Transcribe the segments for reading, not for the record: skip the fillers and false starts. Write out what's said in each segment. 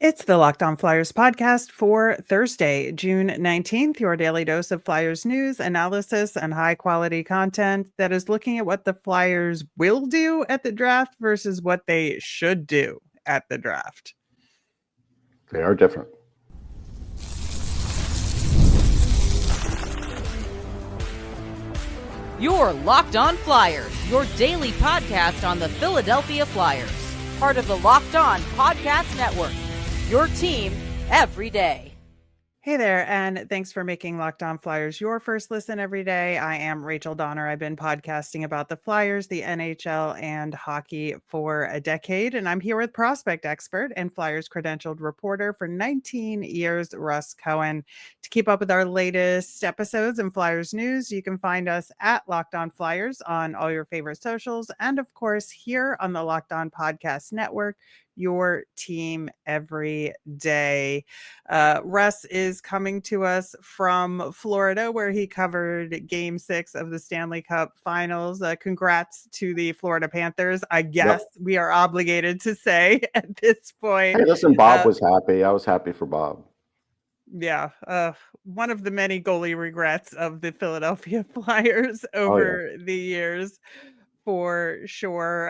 It's the Locked On Flyers podcast for Thursday, June 19th, your daily dose of Flyers news, analysis, and high quality content that is looking at what the Flyers will do at the draft versus what they should do at the draft. They are different. You're Locked On Flyers, your daily podcast on the Philadelphia Flyers. Part of the Locked On Podcast Network. Your team every day. Hey there, and thanks for making Locked On Flyers your first listen every day. I am Rachel Donner. I've been podcasting about the Flyers, the NHL, and hockey for a decade, and I'm here with prospect expert and Flyers credentialed reporter for 19 years, Russ Cohen. To keep up with our latest episodes and Flyers news, you can find us at Locked On Flyers on all your favorite socials, and of course, here on the Locked On Podcast Network, your team every day. Russ is coming to us from Florida, where he covered Game 6 of the Stanley Cup Finals. Congrats to the Florida Panthers, I guess we are obligated to say at this point. Hey, listen, Bob was happy. I was happy for Bob. Yeah, one of the many goalie regrets of the Philadelphia Flyers over the years. For sure.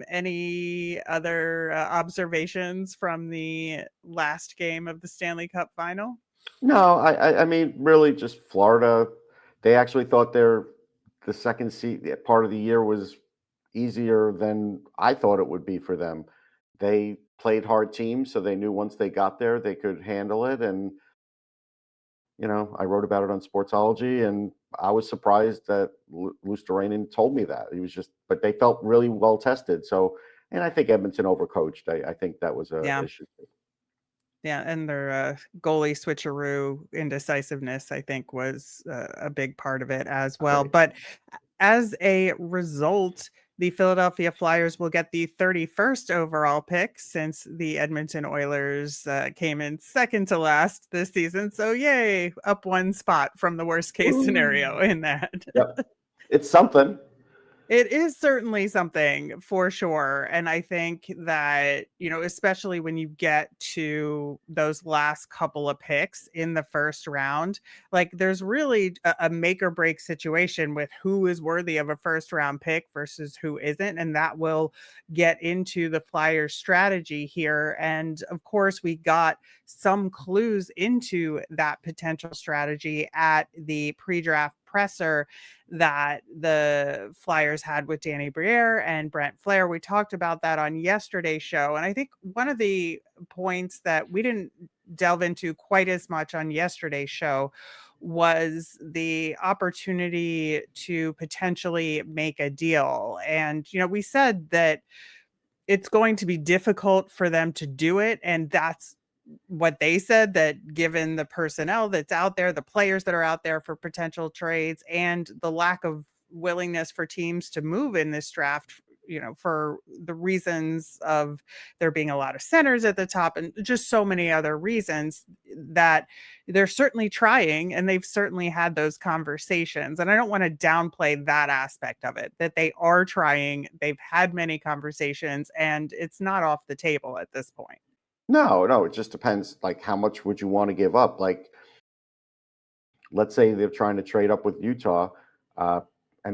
Any other observations from the last game of the Stanley Cup Final? No, I mean, really, just Florida. They actually thought the second part of the year was easier than I thought it would be for them. They played hard teams, so they knew once they got there, they could handle it. And I wrote about it on Sportsology, and I was surprised that Luosterainen told me that. But they felt really well tested. So, and I think Edmonton overcoached. I think that was an issue. Yeah, and their goalie switcheroo indecisiveness, I think, was a big part of it as well. Right. But as a result, the Philadelphia Flyers will get the 31st overall pick since the Edmonton Oilers came in second to last this season. So yay, up one spot from the worst case scenario in that. Yep. It's something. It is certainly something for sure. And I think that, especially when you get to those last couple of picks in the first round, like there's really a make or break situation with who is worthy of a first round pick versus who isn't. And that will get into the Flyers strategy here. And of course, we got some clues into that potential strategy at the pre-draft presser that the Flyers had with Danny Briere and Brent Flahr. We talked about that on yesterday's show. And I think one of the points that we didn't delve into quite as much on yesterday's show was the opportunity to potentially make a deal. And, we said that it's going to be difficult for them to do it. And that's what they said, that given the personnel that's out there, the players that are out there for potential trades, and the lack of willingness for teams to move in this draft, for the reasons of there being a lot of centers at the top and just so many other reasons, that they're certainly trying and they've certainly had those conversations. And I don't want to downplay that aspect of it, that they are trying, they've had many conversations, and it's not off the table at this point. No, it just depends. Like, how much would you want to give up? Like, let's say they're trying to trade up with Utah, and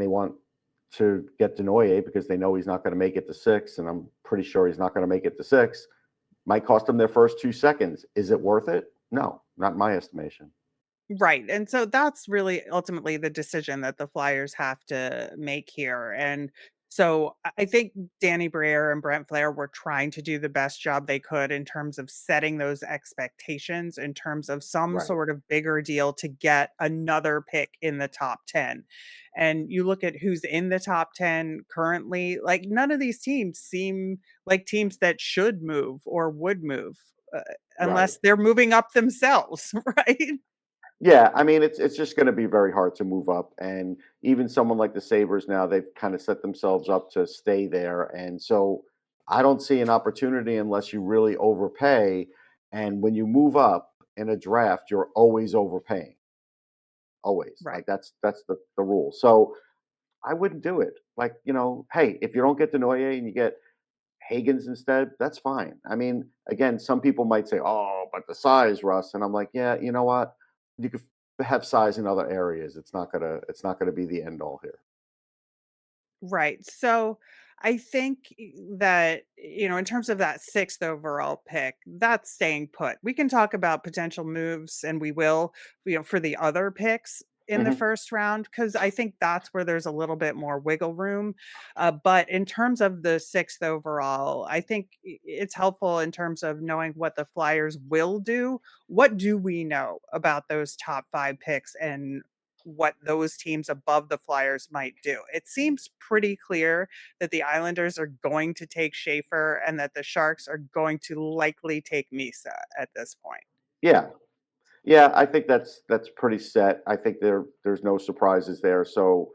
they want to get Denoye because they know he's not going to make it to 6, and I'm pretty sure he's not going to make it to 6. Might cost them their first 2 seconds. Is it worth it? No, not in my estimation. Right. And so that's really ultimately the decision that the Flyers have to make here. And so I think Danny Briere and Brent Flahr were trying to do the best job they could in terms of setting those expectations, in terms of some sort of bigger deal to get another pick in the top 10. And you look at who's in the top 10 currently, like none of these teams seem like teams that should move or would move unless they're moving up themselves, right? Yeah, I mean, it's just going to be very hard to move up, and even someone like the Sabres now, they've kind of set themselves up to stay there, and so I don't see an opportunity unless you really overpay. And when you move up in a draft, you're always overpaying, always. Like that's the rule. So I wouldn't do it. Like, hey, if you don't get Denoye and you get Higgins instead, that's fine. I mean, again, some people might say, "Oh, but the size, Russ," and I'm like, "Yeah, you know what? You could have size in other areas. It's not gonna be the end all here." Right. So I think that, in terms of that sixth overall pick, that's staying put. We can talk about potential moves, and we will, for the other picks in the Mhm. first round, because I think that's where there's a little bit more wiggle room. But in terms of the sixth overall, I think it's helpful in terms of knowing what the Flyers will do. What do we know about those top five picks and what those teams above the Flyers might do? It seems pretty clear that the Islanders are going to take Schaefer and that the Sharks are going to likely take Misa at this point. Yeah. Yeah, I think that's pretty set. I think there's no surprises there. So,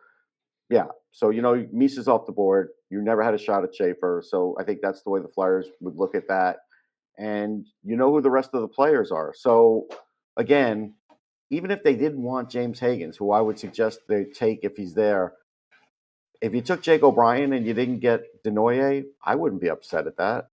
yeah. So, Misa's off the board. You never had a shot at Schaefer. So I think that's the way the Flyers would look at that. And you know who the rest of the players are. So again, even if they didn't want James Higgins, who I would suggest they take if he's there, if you took Jake O'Brien and you didn't get Denoye, I wouldn't be upset at that.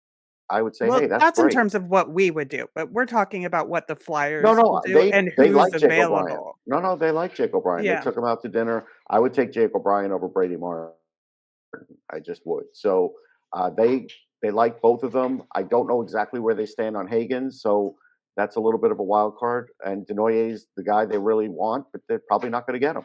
I would say, Well, hey, that's that's in great. terms of what we would do, but we're talking about what the No, Flyers will no, do they and they who's like Jake O'Brien. available. No, no, they like Jake O'Brien. They Yeah. took him out to dinner. I would take Jake O'Brien over Brady Martin. I just would. So they like both of them. I don't know exactly where they stand on Higgins, so that's a little bit of a wild card. And Denoye's the guy they really want, but they're probably not going to get him.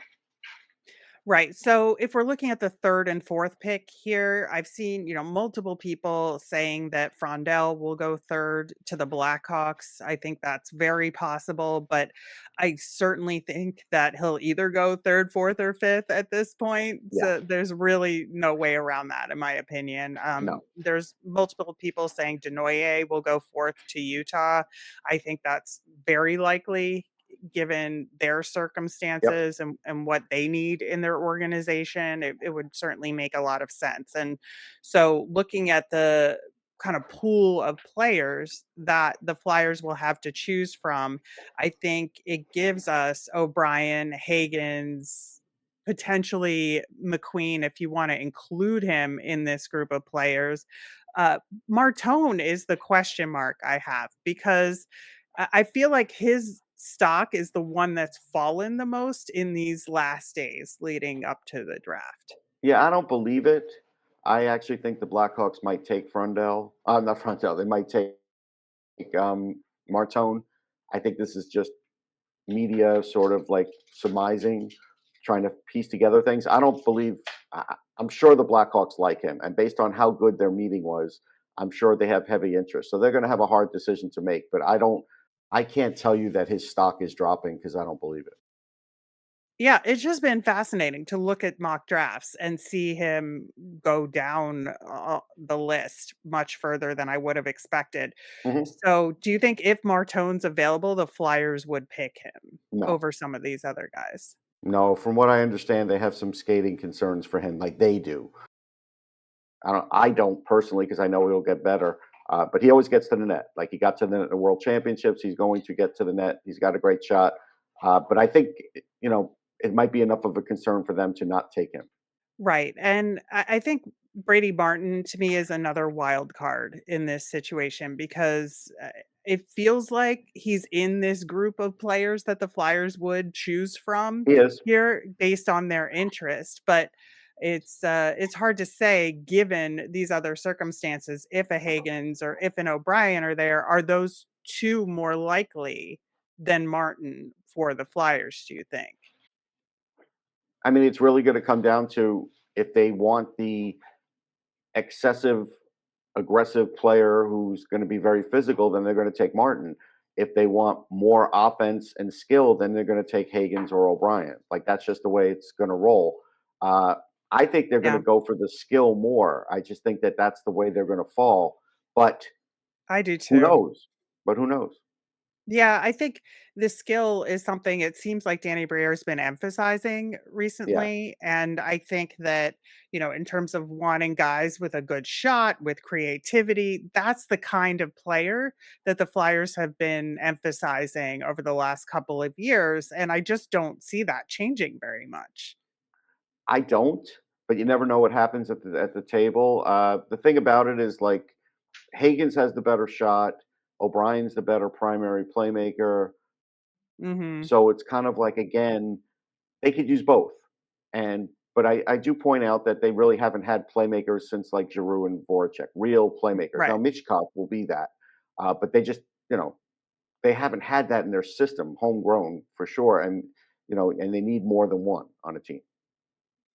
Right. So if we're looking at the third and fourth pick here, I've seen, multiple people saying that Frondell will go third to the Blackhawks. I think that's very possible, but I certainly think that he'll either go third, fourth, or fifth at this point. Yeah, So there's really no way around that, in my opinion. no, There's multiple people saying Denoye will go fourth to Utah. I think that's very likely given their yep, circumstances and what they need in their organization. It would certainly make a lot of sense. And so looking at the kind of pool of players that the Flyers will have to choose from, I think it gives us O'Brien, Higgins, potentially McQueen, if you want to include him in this group of players. Martone is the question mark I have, because I feel like his stock is the one that's fallen the most in these last days leading up to the draft. yeah. I don't believe it. I actually think the Blackhawks might take Frondell. Not Frondell. They might take Martone. I think this is just media sort of like surmising, trying to piece together things. I don't believe. I'm sure the Blackhawks like him, and based on how good their meeting was, I'm sure they have heavy interest. So they're going to have a hard decision to make. But I don't. I can't tell you that his stock is dropping because I don't believe it. Yeah, it's just been fascinating to look at mock drafts and see him go down the list much further than I would have expected. Mhm. So, do you think if Martone's available, the Flyers would pick him No, over some of these other guys? no. From what I understand, they have some skating concerns for him, like they do. I don't personally because I know he'll get better. But he always gets to the net. Like he got to the net at the World Championships. He's going to get to the net. He's got a great shot. But I think it might be enough of a concern for them to not take him. Right. And I think Brady Martin to me is another wild card in this situation, because it feels like he's in this group of players that the Flyers would choose from He is. here based on their interest. But it's hard to say given these other circumstances if a Higgins or if an O'Brien are there, are those two more likely than Martin for the Flyers, do you think? I mean, it's really going to come down to if they want the excessive, aggressive player who's going to be very physical, then they're going to take Martin. If they want more offense and skill, then they're going to take Higgins or O'Brien. Like that's just the way it's going to roll. Uh, I think they're going to Yeah, go for the skill more. I just think that that's the way they're going to fall. But I do who too. knows? But who knows? Yeah, I think the skill is something it seems like Danny Briere's been emphasizing Yeah, recently. And I think that, in terms of wanting guys with a good shot, with creativity, that's the kind of player that the Flyers have been emphasizing over the last couple of years. And I just don't see that changing very much. I don't. but you never know what happens at the table. The thing about it is like Hagens has the better shot. O'Brien's the better primary playmaker. Mhm. So it's kind of like again, they could use both. And but I do point out that they really haven't had playmakers since like Giroux and Voracek, real playmakers. Now Right. Michkov will be that, but they just you know they haven't had that in their system, homegrown for sure, and and they need more than one on a team.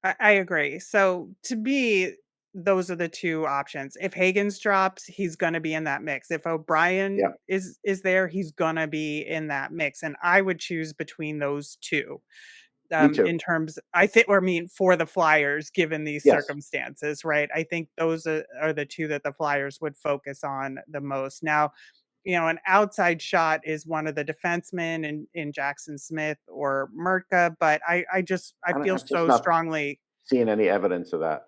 I agree. So to me, those are the two options. If Hagens drops, he's gonna be in that mix. If Yeah, O'Brien is there, he's gonna be in that mix. And I would choose between those two. me too. In terms I think or I mean for the Flyers given these Yes, circumstances, right? I think those are the two that the Flyers would focus on the most. Now, an outside shot is one of the defensemen in Jackson Smith or Mertka, but I feel I'm just so not strongly. seeing any evidence of that.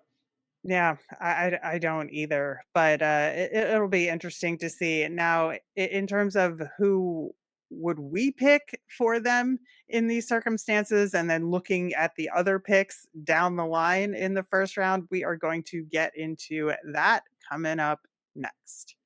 Yeah, I don't either, but it'll be interesting to see. Now, in terms of who would we pick for them in these circumstances, and then looking at the other picks down the line in the first round, we are going to get into that coming up next.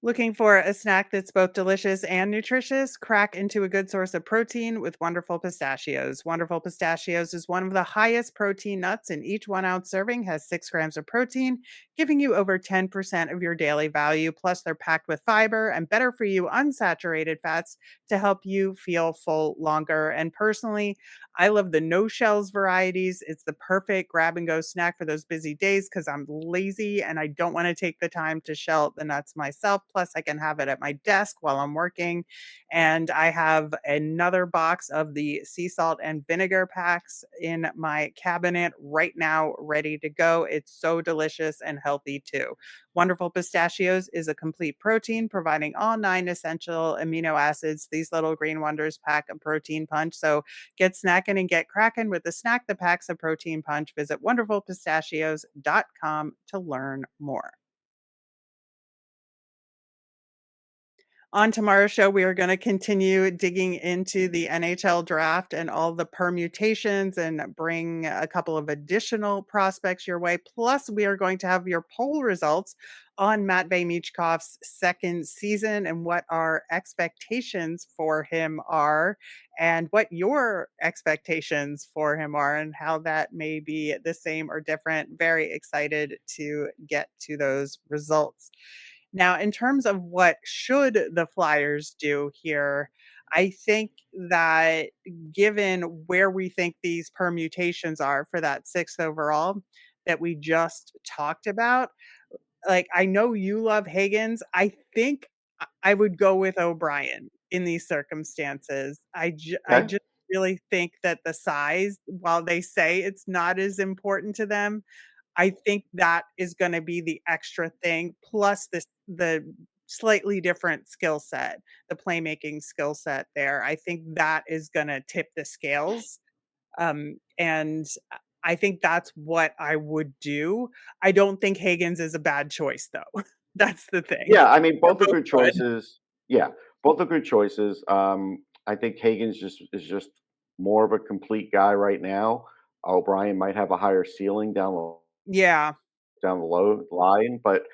Looking for a snack that's both delicious and nutritious? Crack into a good source of protein with Wonderful Pistachios. Wonderful Pistachios is one of the highest protein nuts, and each 1 ounce serving has 6 grams of protein, giving you over 10% of your daily value. Plus, they're packed with fiber and better for you unsaturated fats to help you feel full longer. And personally, I love the no shells varieties. It's the perfect grab and go snack for those busy days because I'm lazy and I don't want to take the time to shell the nuts myself. Plus, I can have it at my desk while I'm working. And I have another box of the sea salt and vinegar packs in my cabinet right now, ready to go. It's so delicious and healthy too. Wonderful Pistachios is a complete protein, providing all 9 essential amino acids. These little green wonders pack a protein punch. So get snacking and get cracking with the snack that packs a protein punch. Visit wonderfulpistachios.com to learn more. On tomorrow's show, we are going to continue digging into the NHL draft and all the permutations and bring a couple of additional prospects your way. Plus, we are going to have your poll results on Matvei Michkov's second season and what our expectations for him are, and what your expectations for him are, and how that may be the same or different. Very excited to get to those results. Now, in terms of what should the Flyers do here, I think that given where we think these permutations are for that 6th overall that we just talked about, like, I know you love Higgins. I think I would go with O'Brien in these circumstances. I Okay. just really think that the size, while they say it's not as important to them, I think that is gonna be the extra thing, plus the slightly different skill set, the playmaking skill set there. I think that is gonna tip the scales, and I think that's what I would do. I don't think Higgins is a bad choice, though. That's the thing. Yeah, I mean, They're both are both good good. choices. Yeah, both are good choices. I think Hagen's just more of a complete guy right now. O'Brien might have a higher ceiling Yeah. down the low line, but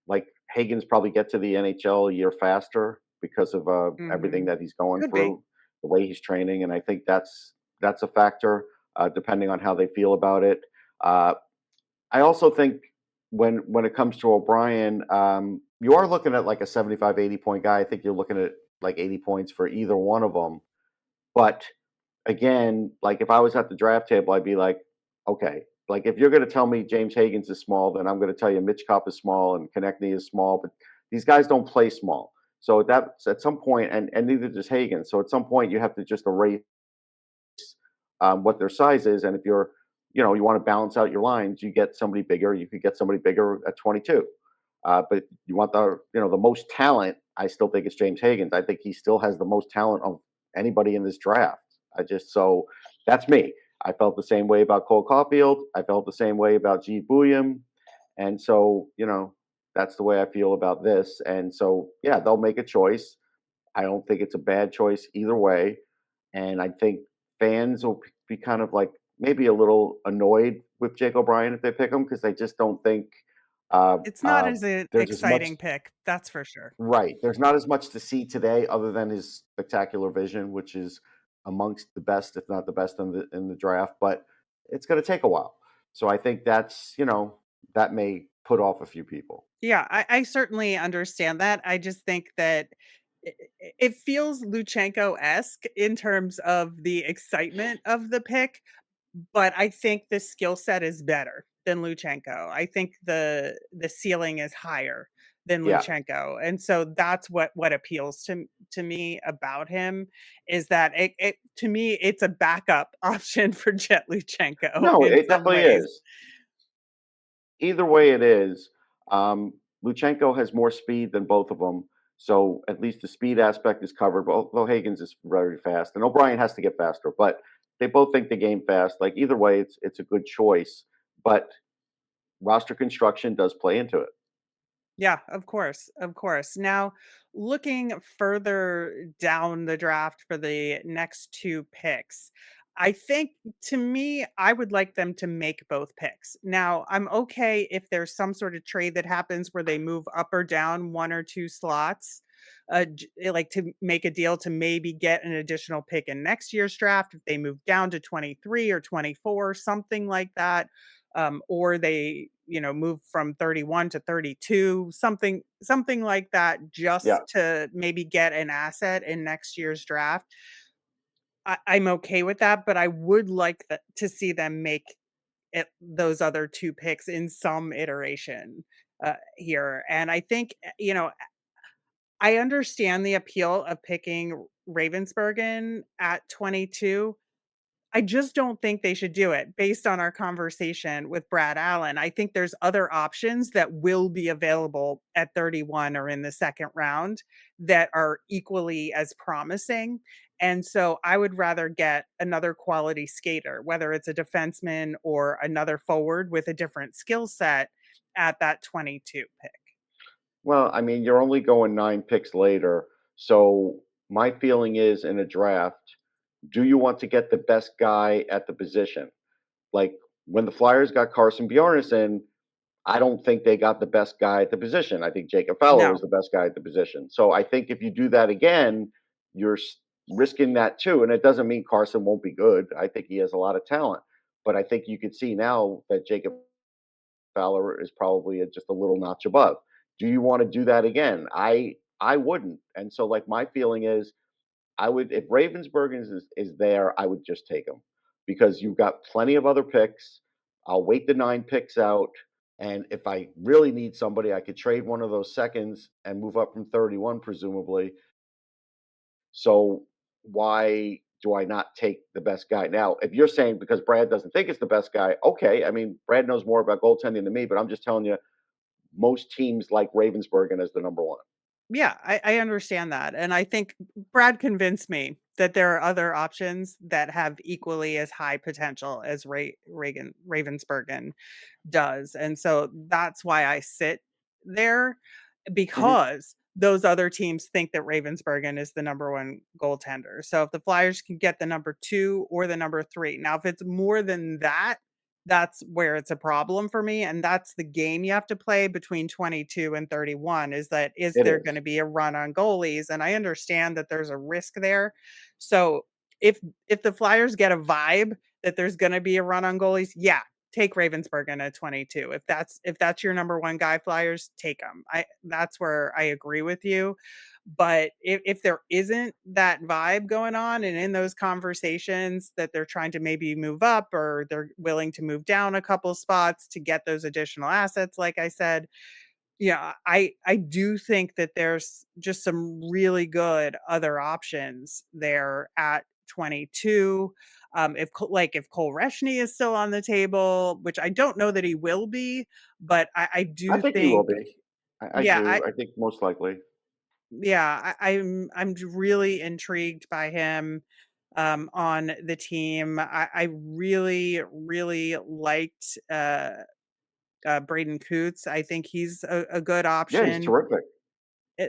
like Hagen's probably get to the NHL a year faster because of everything Mhm. that he's going Could be. through, the way he's training, and I think that's a factor depending on how they feel about it. Uh, I also think when it comes to O'Brien, you are looking at like a 75, 80 point guy. I think you're looking at like 80 points for either one of them. But again, like if I was at the draft table, I'd be like, okay, like if you're going to tell me James Hagens is small, then I'm going to tell you Mitch Kopp is small and Konechny is small. But these guys don't play small. So that's at some point, and neither does Hagens. So at some point, you have to just erase what their size is. And if you want to balance out your lines, you get somebody bigger. You could get somebody bigger at 22. But you want the most talent. I still think it's James Hagens. I think he still has the most talent of anybody in this draft. So that's me. I felt the same way about Cole Caulfield. I felt the same way about G. Bouillon. And so, that's the way I feel about this. And so, yeah, they'll make a choice. I don't think it's a bad choice either way. And I think fans will be kind of like maybe a little annoyed with Jake O'Brien if they pick him because they just don't think uh, It's not uh, as an there's as much. exciting pick, that's for sure. Right. There's not as much to see today other than his spectacular vision, which is amongst the best, if not the best in the draft, but it's going to take a while. So I think that's, that may put off a few people. Yeah, I certainly understand that. I just think that it feels Luchenko-esque in terms of the excitement of the pick, but I think the skill set is better than Luchenko. I think the ceiling is higher than Yeah. Luchenko, and so that's what appeals to me about him is that it to me it's a backup option for Jet Luchenko No, in it some definitely ways. is. Either way it is, Luchenko has more speed than both of them. So at least the speed aspect is covered. But although Hagen's is very fast, and O'Brien has to get faster, but they both think the game fast. Like either way, it's a good choice. But roster construction does play into it. Yeah, of course, of course. Now, looking further down the draft for the next two picks, I think to me, I would like them to make both picks. Now, I'm okay if there's some sort of trade that happens where they move up or down one or two slots, like to make a deal to maybe get an additional pick in next year's draft if they move down to 23 or 24, something like that, or they move from 31 to 32, something like that, Yeah. just to maybe get an asset in next year's draft. I'm okay with that, but I would like to see them make those other two picks in some iteration here. And I think I understand the appeal of picking Ravensburgen at 22. I just don't think they should do it based on our conversation with Brad Allen. I think there's other options that will be available at 31 or in the second round that are equally as promising. And so I would rather get another quality skater, whether it's a defenseman or another forward with a different skill set at that 22 pick. Well, I mean, you're only going 9 picks later. So my feeling is in a draft, do you want to get the best guy at the position? Like when the Flyers got Carson Bjornson, I don't think they got the best guy at the position. I think Jacob Fowler was No. the best guy at the position. So I think if you do that again, you're risking that too. And it doesn't mean Carson won't be good. I think he has a lot of talent. But I think you could see now that Jacob Fowler is probably just a little notch above. Do you want to do that again? I wouldn't. And so like my feeling is I would if Ravensburg is there, I would just take him because you've got plenty of other picks. I'll wait the 9 picks out. And if I really need somebody, I could trade one of those seconds and move up from 31, presumably. So why do I not take the best guy? Now, if you're saying because Brad doesn't think it's the best guy, okay. I mean, Brad knows more about goaltending than me, but I'm just telling you, most teams like Ravensburgen as the number one. Yeah, I understand that. And I think Brad convinced me that there are other options that have equally as high potential as Ravensburgen does. And so that's why I sit there, Hmm. because those other teams think that Ravensburgen is the number one goaltender. So if the Flyers can get the number two or the number three, now if it's more than that, that's where it's a problem for me. And that's the game you have to play between 22 and 31, is that is It there going is. to be a run on goalies? And I understand that there's a risk there. So if the Flyers get a vibe that there's going to be a run on goalies, yeah, take Ravensburgen at 22. If that's your number one guy, Flyers, take him. That's where I agree with you. But if there isn't that vibe going on, and in those conversations that they're trying to maybe move up or they're willing to move down a couple spots to get those additional assets, like I said, yeah, I do think that there's just some really good other options there at 22. If Cole Reshny is still on the table, which I don't know that he will be, but I I do think he will think, be. I yeah, do. I think most likely. I'm really intrigued by him on the team. I really, really liked Braden Coots. I think he's a good Yeah, he's option terrific.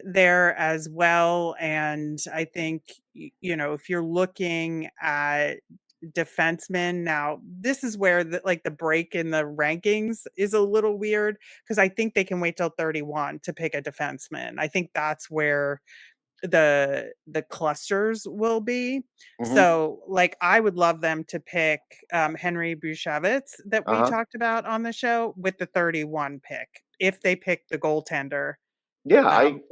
there as well. And I think, if you're looking at defensemen. Now, this is where the break in the rankings is a little weird because I think they can wait till 31 to pick a defenseman. I think that's where the clusters will be. Hmm. So, like, I would love them to pick Henry Bushevitz that we Uh-huh. talked about on the show with the 31 pick if they pick the goaltender Yeah, um,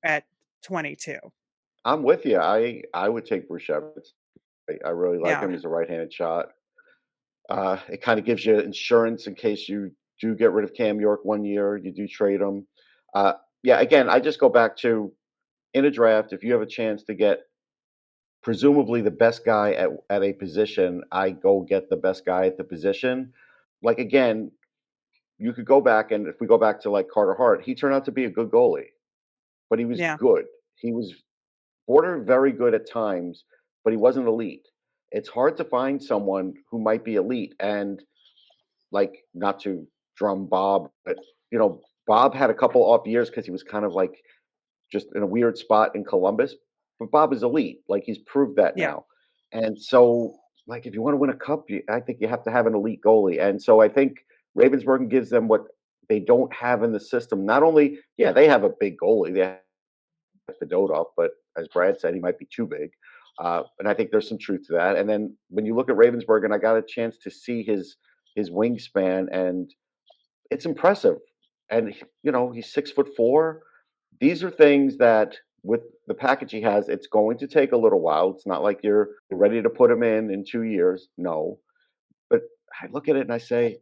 at 22. I'm with you. I would take Bruchevitz. I really like Yeah. him. He's a right-handed shot. It kind of gives you insurance in case you do get rid of Cam York one year, you do trade him. Uh, yeah, again, I just go back to in a draft, if you have a chance to get presumably the best guy at a position, I go get the best guy at the position. Like again, you could go back and if we go back to like Carter Hart, he turned out to be a good goalie, but he was Yeah. good. He was border very good at times, but he wasn't elite. It's hard to find someone who might be elite and like not to drum Bob, but Bob had a couple off years because he was kind of like just in a weird spot in Columbus. But Bob is elite. Like he's proved that Yeah. now. And so, like if you want to win a cup, I think you have to have an elite goalie. And so I think Ravensburg gives them what they don't have in the system. Not only, yeah, they have a big goalie. They have Fedotov, but as Brad said, he might be too big. And I think there's some truth to that. And then when you look at Ravensburg, and I got a chance to see his wingspan, and it's impressive. And he's 6'4". These are things that with the package he has, it's going to take a little while. It's not like you're ready to put him in 2 years. No, but I look at it and I say,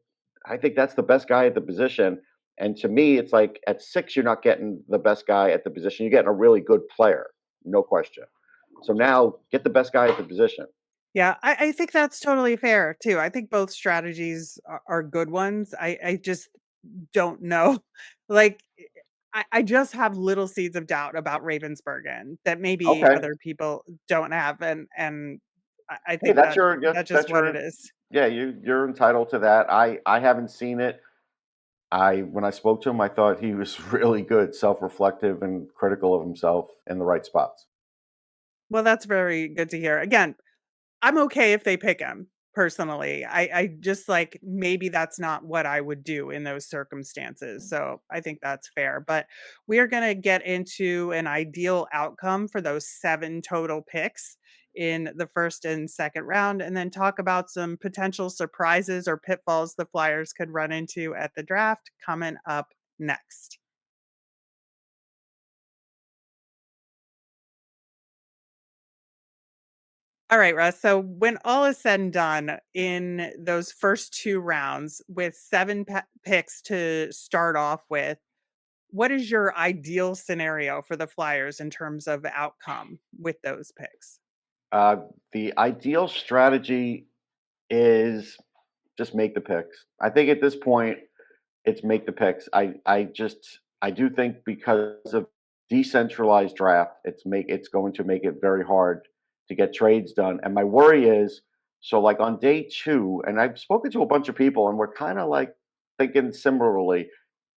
I think that's the best guy at the position. And to me, it's like at 6, you're not getting the best guy at the position. You're getting a really good player, no question. So now get the best guy at the position. Yeah, I think that's totally fair too. I think both strategies are good ones. I just don't know. Like, I just have little seeds of doubt about Ravensburgen that maybe Okay. other people don't have, and I Hey, think that that's just that's what it your is. yeah, you're entitled to that. I haven't seen it. I when I spoke to him, I thought he was really good, self-reflective and critical of himself in the right spots. Well, that's very good to hear. Again, I'm okay if they pick him, personally. I just, like, maybe that's not what I would do in those circumstances, so I think that's fair, but we are gonna get into an ideal outcome for those 7 total picks in the 1st and 2nd round, and then talk about some potential surprises or pitfalls the Flyers could run into at the draft coming up next. All right, Russ. So when all is said and done in those first 2 rounds with 7 picks to start off with, what is your ideal scenario for the Flyers in terms of outcome with those picks? Uh, the ideal strategy is just make the picks. I think at this point, it's make the picks. I do think because of decentralized draft, it's going to make it very hard to get trades done. And my worry is, so like on day 2, and I've spoken to a bunch of people, and we're kind of like thinking similarly.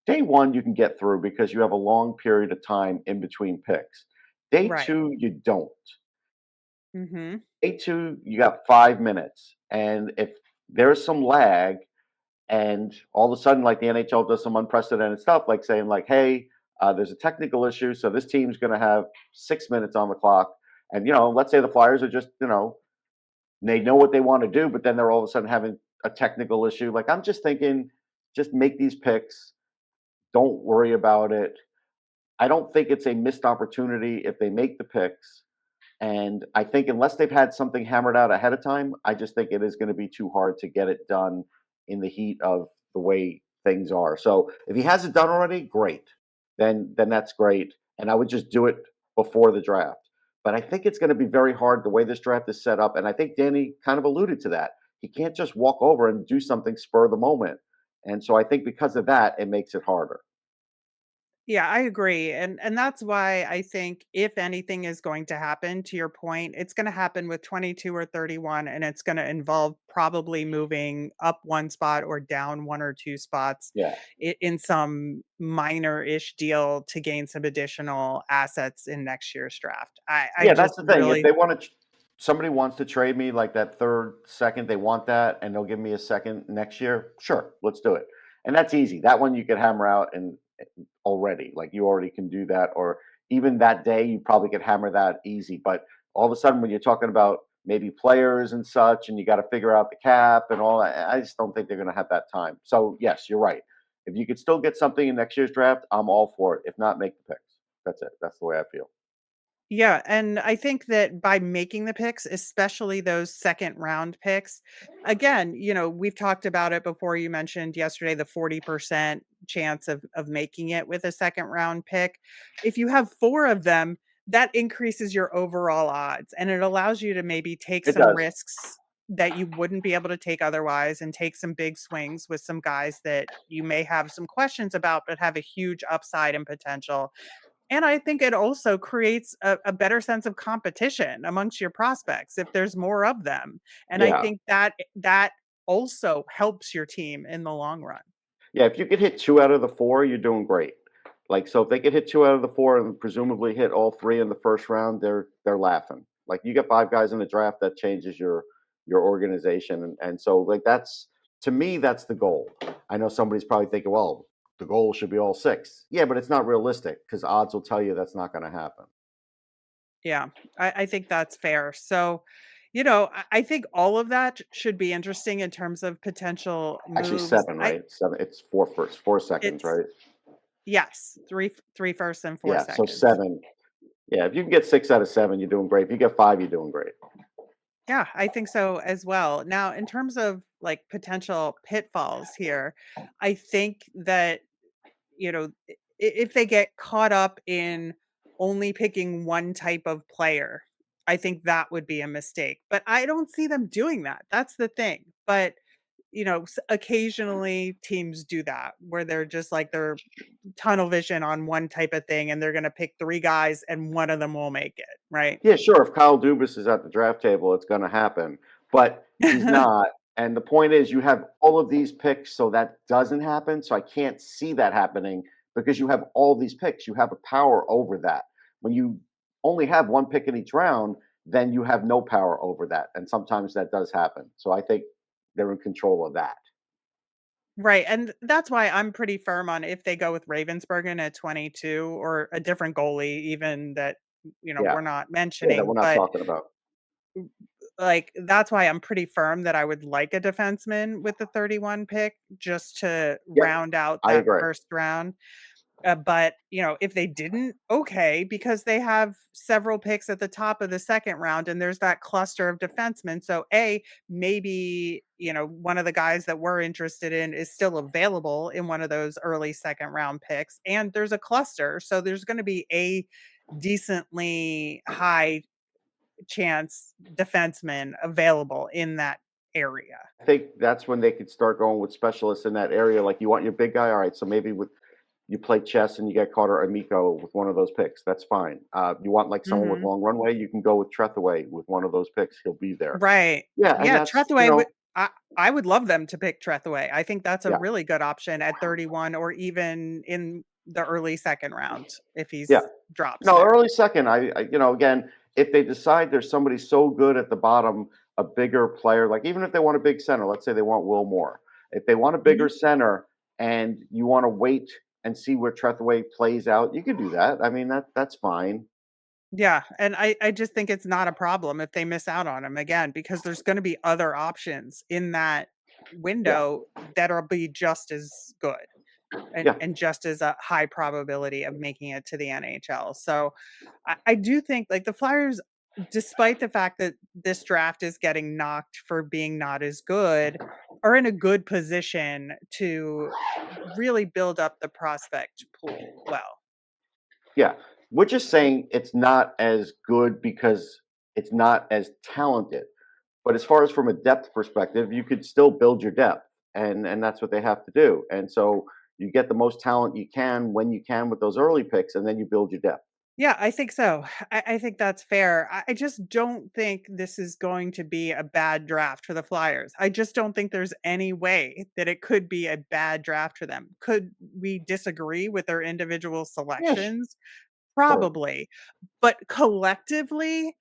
Day 1, you can get through because you have a long period of time in between picks. Day Right. 2, you don't. Mhm. Day 2, you got 5 minutes, and if there's some lag, and all of a sudden, like the NHL does some unprecedented stuff, like saying, like, "Hey, there's a technical issue, so this team's going to have 6 minutes on the clock." And let's say the Flyers are just, they know what they want to do, but then they're all of a sudden having a technical issue. Like I'm just thinking, just make these picks. Don't worry about it. I don't think it's a missed opportunity if they make the picks. And I think unless they've had something hammered out ahead of time, I just think it is going to be too hard to get it done in the heat of the way things are. So if he has it done already, great. Then that's great. And I would just do it before the draft. But I think it's going to be very hard the way this draft is set up. And I think Danny kind of alluded to that. He can't just walk over and do something spur of the moment. And so I think because of that, it makes it harder. Yeah, I agree. And that's why I think if anything is going to happen, to your point, it's going to happen with 22 or 31, and it's going to involve probably moving up one spot or down one or two spots Yeah. in some minor-ish deal to gain some additional assets in next year's draft. I Yeah, that's just the thing. If really they want to somebody wants to trade me like that third, second, they want that, and they'll give me a second next year. Sure, let's do it. And that's easy. That one you could hammer out and already, like you already can do that. Or even that day, you probably could hammer that easy. But all of a sudden, when you're talking about maybe players and such, and you got to figure out the cap and all that, I just don't think they're going to have that time. So yes, you're right. If you could still get something in next year's draft, I'm all for it. If not, make the picks. That's it. That's the way I feel. Yeah, and I think that by making the picks, especially those second round picks, again, we've talked about it before. You mentioned yesterday the 40% chance of making it with a second round pick. If you have four of them, that increases your overall odds and it allows you to maybe take It some does. risks that you wouldn't be able to take otherwise and take some big swings with some guys that you may have some questions about but have a huge upside and potential. And I think it also creates a better sense of competition amongst your prospects if there's more of them. And I Yeah. think that also helps your team in the long run. Yeah, if you could hit 2 out of the 4, you're doing great. Like, so if they could hit 2 out of the 4 and presumably hit all 3 in the first round, they're laughing. Like, you get 5 guys in the draft, that changes your organization, and so, like, that's to me, that's the goal. I know somebody's probably thinking, "Well, the goal should be all 6." Yeah, but it's not realistic because odds will tell you that's not gonna happen. Yeah, I think that's fair. So, I think all of that should be interesting in terms of potential Actually, moves. 7, right? 7, it's 4 first, 4 seconds, It's right? yes, three firsts and four Yeah, so seconds. 7. Yeah, if you can get 6 out of 7, you're doing great. If you get 5, you're doing great. Yeah, I think so as well. Now, in terms of like potential pitfalls here, I think that if they get caught up in only picking one type of player, I think that would be a mistake. But I don't see them doing that. That's the thing. But occasionally teams do that where they're just like they're tunnel vision on one type of thing and they're going to pick three guys and one of them will make it, right? Yeah, sure. If Kyle Dubas is at the draft table, it's going to happen, but he's not. And the point is, you have all of these picks, so that doesn't happen. So I can't see that happening because you have all these picks. You have a power over that. When you only have one pick in each round, then you have no power over that. And sometimes that does happen. So I think they're in control of that. Right, and that's why I'm pretty firm on if they go with Ravensburgen at 22 or a different goalie even that, Yeah. we're not Yeah, that we're mentioning, not but, talking about. like, that's why I'm pretty firm that I would like a defenseman with the 31 pick just to Yep, round out I that agree. first round. But, if they didn't, okay, because they have several picks at the top of the second round and there's that cluster of defensemen. So, maybe, one of the guys that we're interested in is still available in one of those early second round picks. And there's a cluster. So, there's going to be a decently high chance defenseman available in that area. I think that's when they could start going with specialists in that area. Like, you want your big guy, all right. So maybe with you play chess and you get Carter Amico with one of those picks. That's fine. You want like someone with Mhm. long runway, you can go with Trethaway with one of those picks. He'll be there. Right. Yeah, and Yeah, that's Trethaway would I would love them to pick Trethaway. I think that's a yeah, really good option at 31 or even in the early second round if yeah. he's drops No, there. early second. Again, if they decide there's somebody so good at the bottom, a bigger player, like even if they want a big center, let's say they want Will Moore. If they want a bigger Mhm. center and you want to wait and see where Trethaway plays out, you can do that. I mean, that's fine. Yeah, and I just think it's not a problem if they miss out on him again because there's gonna be other options in that Yeah, window that'll be just as good. And yeah. and just as a high probability of making it to the NHL. So I do think like the Flyers, despite the fact that this draft is getting knocked for being not as good, are in a good position to really build up the prospect pool well. Yeah. We're just saying it's not as good because it's not as talented. But as far as from a depth perspective, you could still build your depth. And that's what they have to do. And so you get the most talent you can when you can with those early picks, and then you build your depth. Yeah, I think so. I think that's fair. I just don't think this is going to be a bad draft for the Flyers. I just don't think there's any way that it could be a bad draft for them. Could we disagree with their individual Yeah, selections? sure. Probably. But collectively,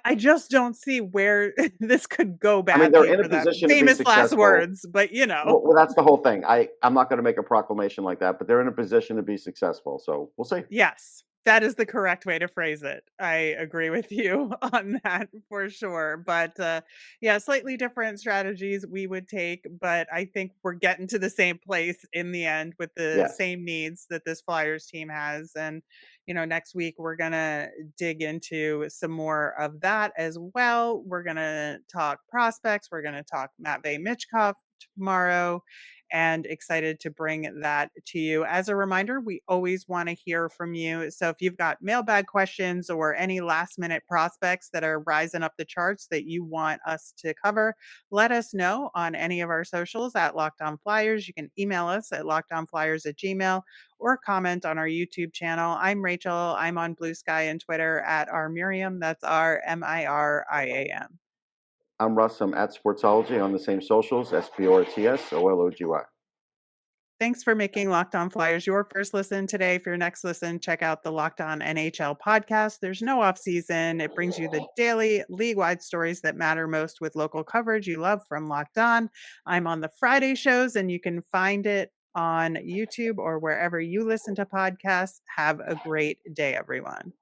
I just don't see where this could go I mean, they're badly in a for them. position to be Famous last successful. words, but Well, that's the whole thing. I'm not going to make a proclamation like that, but they're in a position to be successful. So we'll see. yes, that is the correct way to phrase it. I agree with you on that for sure. But yeah, slightly different strategies we would take, but I think we're getting to the same place in the end with the Yes. same needs that this Flyers team has. And, next week we're going to dig into some more of that as well. We're going to talk prospects. We're going to talk Matvei Michkov tomorrow, and excited to bring that to you. As a reminder, we always want to hear from you. So if you've got mailbag questions or any last minute prospects that are rising up the charts that you want us to cover, let us know on any of our socials at Locked On Flyers. You can email us at lockedonflyers@gmail.com or comment on our YouTube channel. I'm Rachel. I'm on Blue Sky and Twitter at rmiriam. That's RMIRIAM. I'm Russ. I'm at Sportsology on the same socials, SPORTSOLOGY. Thanks for making Locked On Flyers your first listen today. For your next listen, check out the Locked On NHL podcast. There's no off season. It brings you the daily league-wide stories that matter most with local coverage you love from Locked On. I'm on the Friday shows, and you can find it on YouTube or wherever you listen to podcasts. Have a great day, everyone.